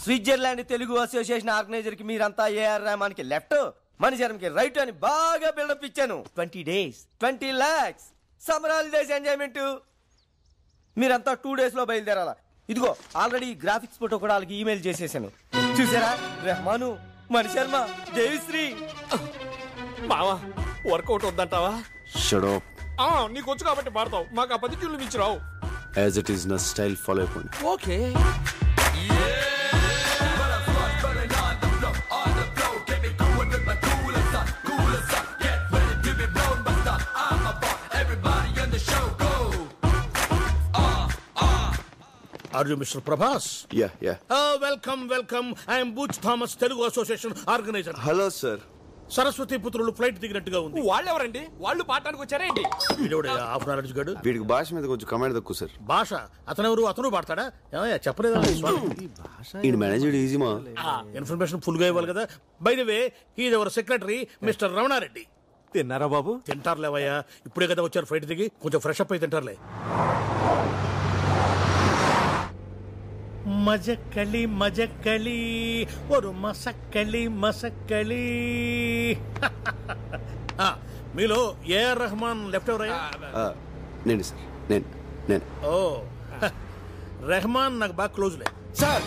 Switzerland Telugu association organizer కి మీరంతా AR Rahman కి లెఫ్ట్, మణిశర్మకి రైట్ అని బాగా బిల్డప్ ఇచ్చాను. 20 days 20 lakhs summer holidays enjoyment. మీరంతా 2 days లో బయలుదేరాలా. ఇదిగో ఆల్రెడీ గ్రాఫిక్స్ ఫోటో కూడా వాళ్ళకి ఈమెయిల్ చేసేసాను. చూసారా, రెహమాను, మణిశర్మ, దేవిశ్రీ. బావా వర్కౌట్ వద్దంటావా? Shut up. నీకు వచ్చు కాబట్టి పాడతావు, మాకు ఆ 10 ట్యూన్లు ఇచ్చి రావు. యాజ్ ఇట్ ఈస్ నా స్టైల్ ఫాలో అయిపోండి. Okay. Are you Mr. Prabhas? Yeah. Welcome. I am Butch Thomas, Telugu Association organizer. Hello sir. Saraswati పుత్రులు ఫ్లైట్ దిగినట్టుగా ఉంది. వాళ్ళెవరండి? వాళ్ళు పాడటానికి వచ్చారేంటి? హాఫ్ నాలెడ్జ్ గడు. వీడికి భాష మీద కొంచెం కమాండ్ తక్కువ సార్. భాష అతనెవరు? అతను పాడతాడా? చెప్పలేదా? ఈ మేనేజర్ ఈజీమా. ఇన్ఫర్మేషన్ ఫుల్ గా ఇవ్వాలి కదా. By the way, he is our secretary mister Ramana Reddy. తిన్నారా బాబు? తింటారులేవయ్యా, ఇప్పుడే కదా వచ్చారు ఫ్లైట్ దిగి, కొంచెం ఫ్రెష్ అప్ అయి తింటారులే. మజక్కలి ఒక మసక్కలి. మీలో ఏఆర్ రెహమాన్ లెఫ్ట్ ఎవరయ్యా? నేను సార్, నేను. ఓ రెహమాన్ నాకు బాగా క్లోజ్లే. సార్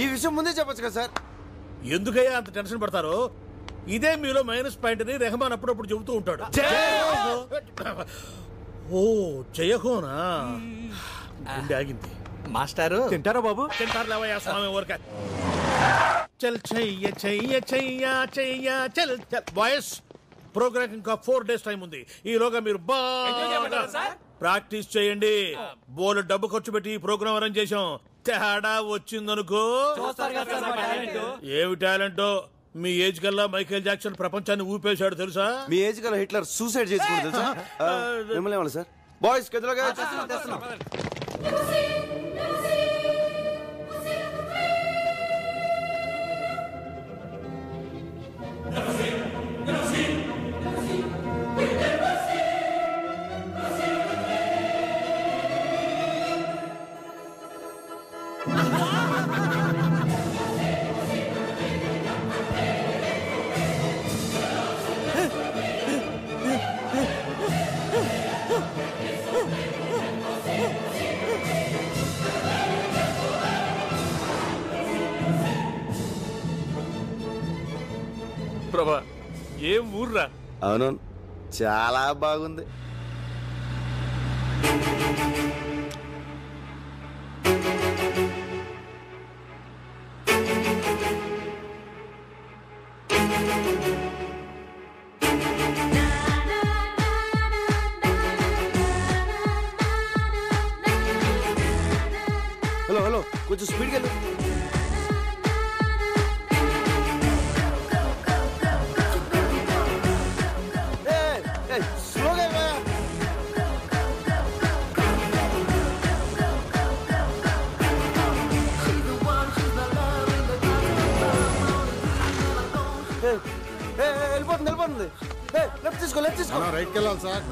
ఈ విషయం ముందే చెప్పొచ్చు కదా సార్. ఎందుకయ్యా అంత టెన్షన్ పడతారో? ఇదే మీలో మైనస్ పాయింట్ అని రెహమాన్ అప్పుడప్పుడు చెబుతూ ఉంటాడు. ఓ జయహోనా, గుండె ఆగింది. మాస్టారు తింటారా బాబు? తింటారులేవయ్యా స్వామి ఊరిక. చల్ చెయ్య చల్ బాయ్స్, ప్రోగ్రామ్ ఇంకా 4 days టైం ఉంది. ఈలోగా మీరు బాగా ప్రాక్టీస్ చేయండి. బోల్ డబ్బు ఖర్చు పెట్టి ఈ ప్రోగ్రామ్ అరేంజ్ చేశాం. తేడా వచ్చిందనుకో. ఏమి టాలెంటో. మీ ఏజ్ కల్లా మైకేల్ జాక్సన్ ప్రపంచాన్ని ఊపేశాడు తెలుసా? మీ ఏజ్ కల్లా హిట్లర్ సూసైడ్ చేసుకుంటాడు తెలుసా? మిమ్మల్ని ఏమన్నా సార్? బాయ్స్ గదిలోగా ప్రభా, ఏం ఊర్రా? అవునవును, చాలా బాగుంది. హలో కొంచెం స్పీడ్గా వెళ్ళు. వెళ్ళిపోతుంది. లెఫ్ట్ తీసుకో. రైట్కి వెళ్ళాలి సార్.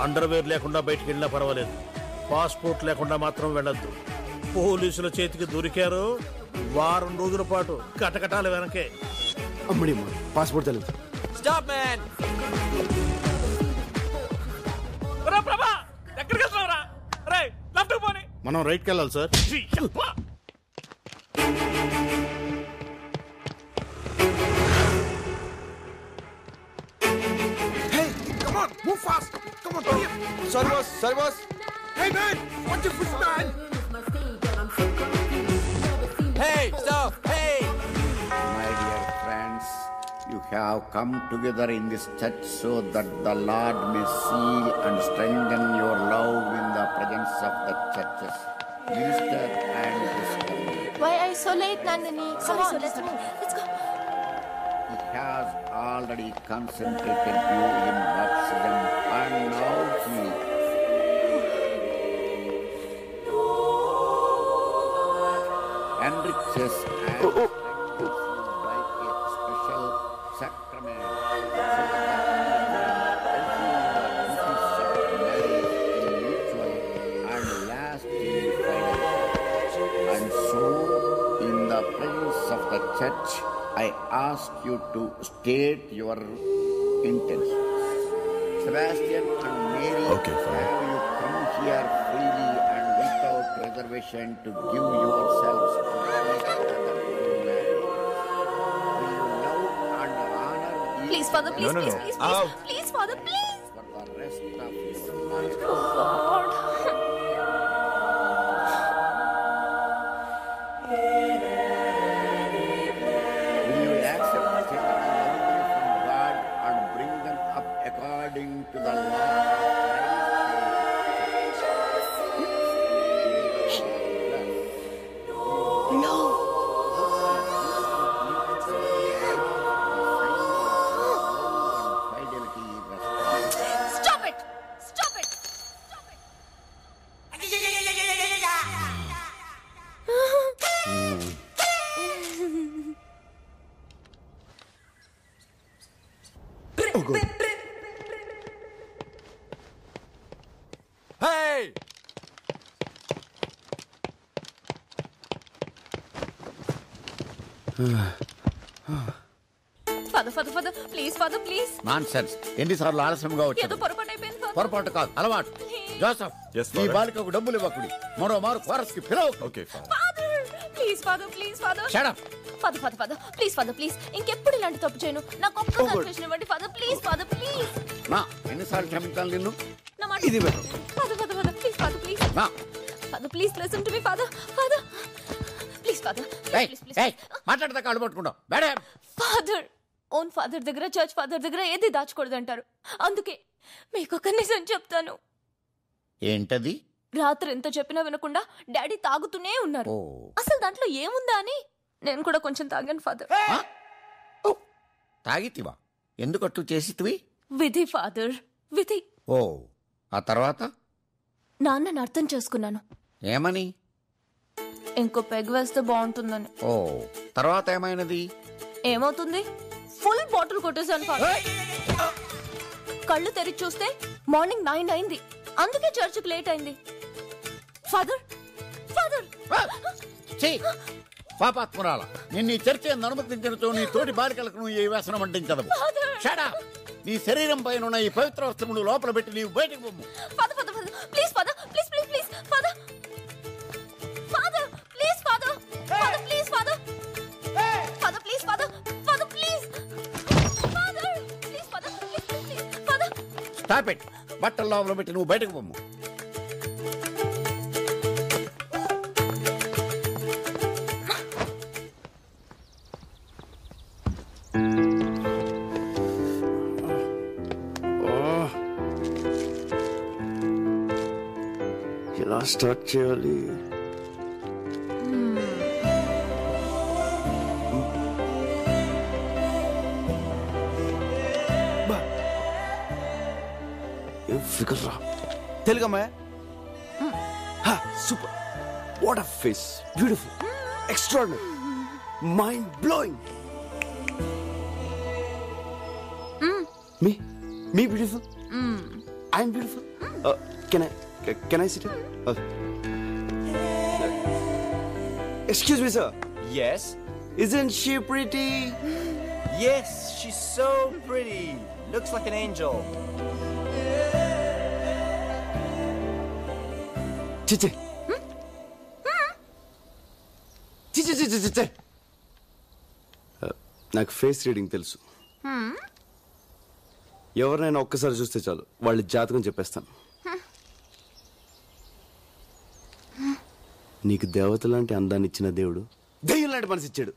అండర్వేర్ లేకుండా బయటికి వెళ్ళినా పర్వాలేదు, పాస్పోర్ట్ లేకుండా మాత్రం వెళ్ళొద్దు. పోలీసుల చేతికి దొరికారు, 1 వారం రోజుల పాటు కటకటాల వెనకే. అమ్మడి పాస్పోర్ట్ తెలియదు. Stop man. ప్రభా ఎక్కడికి వెళ్తున్నావురా? రేయ్ లెఫ్ట్ పోనీ. మనం రైట్కి వెళ్ళాలి sir. Move fast! Come on, Sorry, boss. Hey, man! Watch your foot, man! Hey, stop! Hey! My dear friends, you have come together in this church so that the Lord may seal and strengthen your love in the presence of the churches. Minister and Sister. Why are you so late, Nandini? Come on, let's move. Let's go. He has already concentrated you in baptism and now he enriches and strengthens you by a special sacrament so that you presence of the church, I ask you to state your intentions. Sebastian and Mary, Okay, fine. have you come here freely and without reservation to give yourselves to each other in marriage? Will you love and honor each Please, Father, please, No, no, please, no. please, please, please, Father, please. for the rest of your life? God. Will you accept children lovingly from God and bring them up according to the law of Christ? No. Fidelity, respect. Stop it. Stop it. Stop it. Hey! Father, Father, Father, please, Father, please. Nonsense ఎన్నిసార్లు ఆలస్యంగా ఏదో వచ్చాడు పొరపాటు అయిపోయింది Father. పొరపాటు కాదు అలవాటు Joseph Yes, ఈ Father. బాలికకు డబ్బులు ఇవ్వకుడి మరో మారు కోరస్ కి పిలవ Okay, Father. Father, please, Father, please, Father. Shut up. Father, Father, Father, please, Father, please. ఇంకెప్పుడు ఇలాంటి తప్పు చేయను. నాకు ఒక్క కన్ఫెషన్ ఇవ్వండి Father, please, Father, please. నా ఎన్నిసార్లు క్షమించాలి నిన్ను నా మాట ఇది Father, Father, Father, please, Father, please. నా Father, please listen to me, Father. Father, please, Father. ఏయ్ Please, please, ఏయ్ మాట్లాడదా కాళ్ళు పట్టుకుంటావు బేడే Father, ఓన్ ఫాదర్ దగ్గర చర్చ్ ఫాదర్ దగ్గర ఏది దాచకూడదు అంటారు. అందుకే మీకు ఒక నిజం చెప్తాను. ఏంటది రాత్రి ఎంత చెప్పినా వినకుండా డాడీ తాగుతూనే ఉన్నారు. ఓ అసలు దాంట్లో ఏముందా అని నేను కూడా కొంచెం తాగాను ఫాదర్. తాగితివా ఎందుకట్టు చేసితివి విధి ఫాదర్, విధి. ఓ ఆ తర్వాత నాన్నని అర్థం చేసుకున్నాను. ఏమని ఇంకో పెగ్ వేస్తే బాగుంటుందని. ఓ తర్వాత ఏమైనది ఏమవుతుంది? ఫుల్ బాటిల్ కొట్టేశాను ఫాదర్. కళ్ళు తెరిచి చూస్తే మార్నింగ్ 9 అయింది. అందుకే చర్చికి లేట్ అయింది. ఫాదర్, ఫాదర్, పాపాత్మురాల నిన్ను ఈ చర్చ అనుమతించడంతో నీ తోటి బాలికలకు నువ్వు ఈ వ్యసనం అంటించదు షడా నీ శరీరం పైన ఉన్న ఈ పవిత్ర వస్త్రములు లోపల పెట్టి నీవు బయటకు పొమ్ము father, father, father, please father, please, please, please, father, father, please father, father, please father, father, please father, father, please, father, please father, please, please, father. Stop it బట్టల లోపల పెట్టి నువ్వు బయటకు పొమ్ము ఎలా స్టార్ట్ చేయాలి? ఏం ఫిగర్ రా. తెలుగమ్మా super. What a face, beautiful, extraordinary, mind blowing. Me beautiful, I'm beautiful. Can I sit here? Excuse me, sir. Yes? Isn't she pretty? Yes, she's so pretty. Looks like an angel. Chichi. Chichi. నాకు face reading తెలుసు. ఎవరినైనా ఒక్కసారి చూస్తే చాలు వాళ్ళ జాతకం చెప్పేస్తాను. నీకు దేవత లాంటి అందాన్ని ఇచ్చిన దేవుడు దెయ్యం లాంటి మనసు ఇచ్చాడు.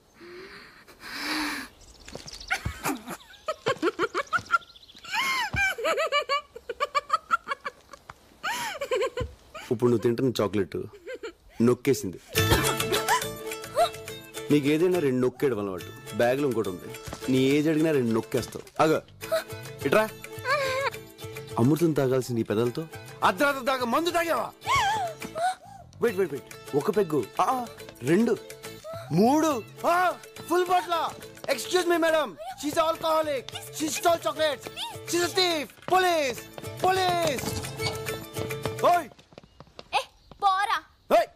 ఇప్పుడు నువ్వు తింటున్న చాక్లెట్ నొక్కేసింది. నీకు ఏదైనా 2 నొక్కేయడం అలవాటు. బ్యాగ్లో ఇంకోటి ఉంది. నీ ఏజ్ అడిగినా 2 నొక్కేస్తావు. అగ ఇట్రా. అమృతం తాగాల్సింది ఈ పెదలతో అర్ధరాత్రి దాకా మందు తాగావా? వెయిట్ ఒక peg, 2, 3, full bottle. Excuse me madam, she's alcoholic, she stall chocolates, she's thief. Police. ఓయ్ ఏ పోరా. ఓయ్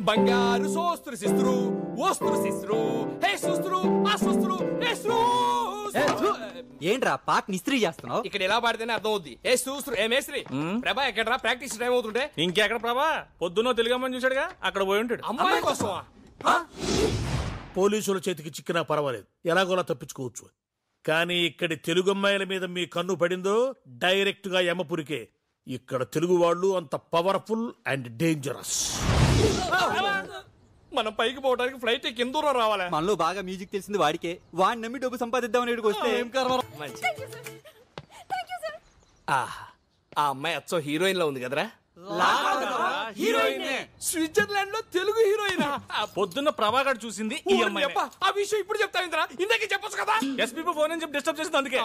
బంగారు సోస్త్రు సిస్త్రు ఓస్త్రు సిస్త్రు హే సుస్త్రు ఆ సుస్త్రు హే ఏంట్రా పాటని ఇస్త్రీ చేస్తున్నావు? ఇక్కడ ఎలా పాడితేనే అర్థం అవుద్ది. ఏ సూస్త్రు ఏ మేస్త్రి ప్రభా ఎక్కడరా ప్రాక్టీస్ టైం అవుతుంటే ఇంకెక్కడ ప్రభా పొద్దున్నో తెలుగమ్మని చూసాడుగా అక్కడ పోయి ఉంటాడు. అమ్మాయి కోసమా? పోలీసుల చేతికి చిక్కినా పర్వాలేదు, ఎలాగోలా తప్పించుకోవచ్చు. కానీ ఇక్కడి తెలుగు అమ్మాయిల మీద మీ కన్ను పడిందో డైరెక్ట్ గా యమపురికే. ఇక్కడ తెలుగు వాళ్ళు అంత పవర్ఫుల్ అండ్ డేంజరస్. మనం పైకి పోవడానికి ఫ్లైట్ కింద దూరం రావాలా? మనలో బాగా మ్యూజిక్ తెలిసింది వాడికే. వాడిని నమ్మి డబ్బు సంపాదిద్దామని ఇక్కడికి వస్తే ఏం కర్మ. ఆ అమ్మాయి అచ్చో హీరోయిన్ లో ఉంది కదరా? స్విట్జర్లాండ్ లో తెలుగు హీరోయిన్. పొద్దున్న ప్రభాకర్ చూసింది ఈ అమ్మాయి. ఆ విషయం ఇప్పుడు చెప్తా ఇందాకే చెప్పొచ్చు కదా. ఎస్పీ ఫోన్ అని చెప్పి డిస్టర్బ్ చేసింది అందుకే.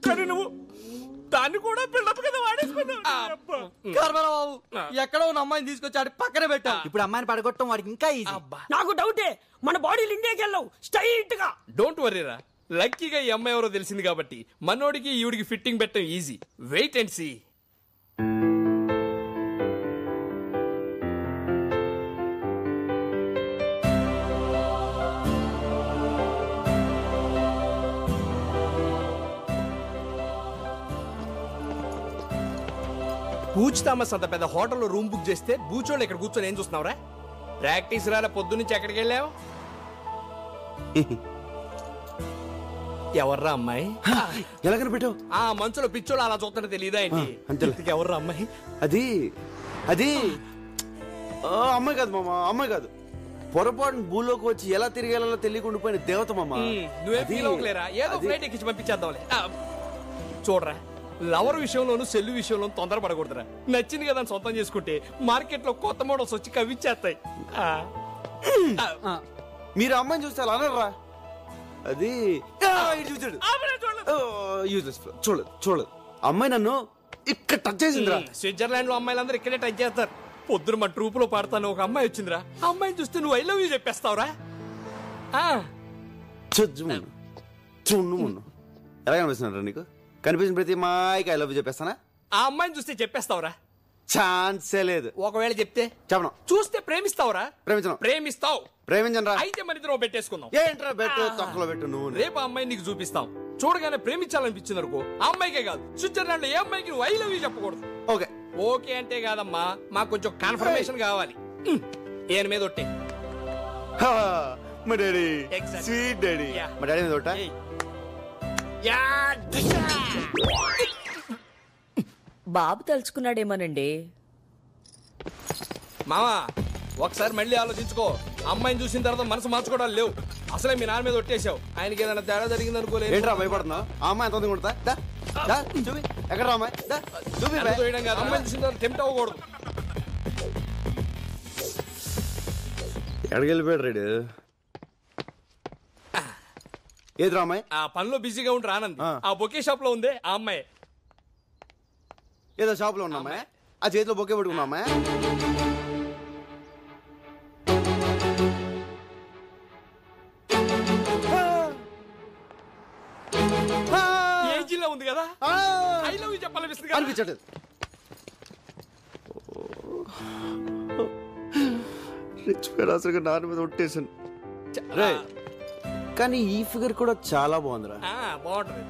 కానీ నువ్వు దాన్ని కూడా బిల్డప్ కదా వాడేసుకున్నావు. ఎక్కడో ఉన్న అమ్మాయిని తీసుకొచ్చి పక్కన పెట్టా. ఇప్పుడు అమ్మాయిని పడగొట్టడం వాడికి ఇంకా ఈజీ. నాకు డౌటే, మన బాడీలు ఇండియాకి వెళ్ళవు స్ట్రైట్ గా. డోంట్ వరీరా, లక్కీగా ఈ అమ్మాయి ఎవరో తెలిసింది కాబట్టి మనోడికి ఈవిడికి ఫిట్టింగ్ పెట్టడం ఈజీ. Wait and see. బూచ్ థామస్ అంత పెద్ద హోటల్లో రూమ్ బుక్ చేస్తే బూచోళ్ళు ఇక్కడ కూర్చొని ఏం చూస్తున్నావురా? ప్రాక్టీస్ రాలే పొద్దు నుంచి ఎక్కడికి వెళ్ళావు? ఎవర్రా అమ్మాయి? ఎలా కనిపెట్టావు? ఆ మంచులో పిచ్చోళ్ళు అలా చూస్తుంటే తెలియదా ఏంటి? ఎవర్రా అమ్మాయి? అది అది అమ్మాయి కాదు మామ, అమ్మాయి కాదు. పొరపాటు భూలోకి వచ్చి ఎలా తిరిగేలా తెలియకుండా పోయిన దేవత మామ. నువ్వేం ఫీల్ అవ్వలేరా? ఏదో ఫ్లైట్ ఎక్కించి పంపించేద్దాంలే. చూడరా, లవర్ విషయంలోను సెల్లు విషయంలో తొందరపడకూడదురా. నచ్చింది కదా సొంతం చేసుకుంటే మార్కెట్ లో కొత్త మోడల్స్ వచ్చి కవిచ్చేస్తాయి. మీరు అమ్మాయిని చూస్తే అలా అనరా? అది చూసాడు చూడలేదు చూడలేదు. అమ్మాయి నన్ను ఇక్కడ టచ్ చేసిందిరా. స్విట్జర్లాండ్ లో అమ్మాయిలందరూ ఇక్కడే టచ్ చేస్తారు. పొద్దున మా ట్రూప్ లో పాడతాను ఒక అమ్మాయి వచ్చిందిరా. ఆ అమ్మాయిని చూస్తే నువ్వు ఐ లవ్ యూ చెప్పేస్తావురా. చూడు ఎలా కనిపిస్తున్నారా నీకు? కనిపించిన ప్రతి మాయకి ఐ లవ్ యూ చెప్పేస్తానా? ఆ అమ్మాయిని చూస్తే చెప్పేస్తావురా? ఛాన్సే లేదు. ఒకవేళ చెప్తే చెప్పను. చూస్తే ప్రేమిస్తావురా? ప్రేమించను. ప్రేమిస్తావు? ప్రేమించను రా. అయితే మన ఇద్దరం పెట్టేసుకుందాం. ఏంట్రా బెట్టు తొక్కలో పెట్టు నువ్వు. రేపు ఆ అమ్మాయి నీకు చూపిస్తాం. చూడగానే ప్రేమించాలనిపించింది అనుకో, ఆ అమ్మాయికే కాదు స్విట్జర్లాండ్ లో ఏ అమ్మాయికి నువ్వు ఐ లవ్ యూ చెప్పకూడదు. ఓకే ఓకే అంటే కాదమ్మా, మాకు కొంచెం కన్ఫర్మేషన్ కావాలి. ఏన్ మీద ఒట్టే. మా daddy Exactly. Sweet daddy. Yeah. మా డాడీ మీద ఒకటా? బాబు తలుచుకున్నాడేమోనండి. మామా ఒకసారి మళ్ళీ ఆలోచించుకో. అమ్మాయిని చూసిన తర్వాత మనసు మార్చుకోవడాలు లేవు. అసలే మీ నాన్న మీద ఒట్టేశావు. ఆయనకి ఏదైనా తేడా జరిగింది అనుకోలేదు. ఏంట్రా భయపడుతున్నావు? ఆ అమ్మాయి ఎంత కొడతా చూపి. ఎక్కడ అమ్మాయి చూపి. అమ్మాయిని చూసిన తర్వాత టెంప్ట్ అవ్వకూడదు. ఎక్కడికి వెళ్ళిపోయాడు రేడు? ఏదిరా అమ్మాయి? ఆ పనిలో బిజీగా ఉంటే ఆనంద్ ఆ బొకే షాప్ లో ఉంది ఆ అమ్మాయి. ఏదో షాప్ లో ఉన్నా అమ్మాయి? ఆ చేతిలో బొకే పట్టుకున్నా అమ్మాయి? ఏజీలో ఉంది కదా, ఐ లవ్ యూ చెప్పాలనిపిస్తుంది కదా. అనిపించట్లేదు. అసలు నాన్న మీద ఒట్టేసాను. కానీ ఈ ఫిగర్ కూడా చాలా బాగుందిరా. బాగుంటది.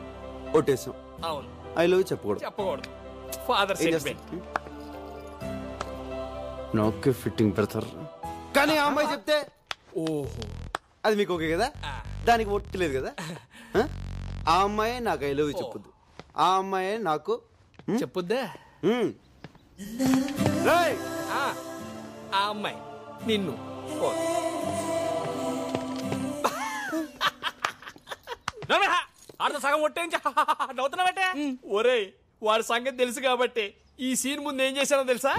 ఒట్టేసాం. అవును, ఐ లవ్ యూ చెప్పకూడదు. చెప్పకూడదు. ఫాదర్ నాకే ఫిట్టింగ్ పెడతారు. కానీ ఆ అమ్మాయి చెప్తే ఓహో అది మీకు ఓకే కదా? దానికి ఒట్టలేదు కదా? ఆ అమ్మాయి నాకు ఐ లవ్ యూ చెప్పొద్దు. ఆ అమ్మాయి నాకు చెప్పుద్దా? ఆ అమ్మాయి నిన్ను ఆడ సగం ఒట్టేంచి నవ్వుతున్నావంటే? ఒరేయ్ వాడి సంగతి తెలుసు కాబట్టి ఈ సీన్ ముందు ఏం చేశానో తెలుసా?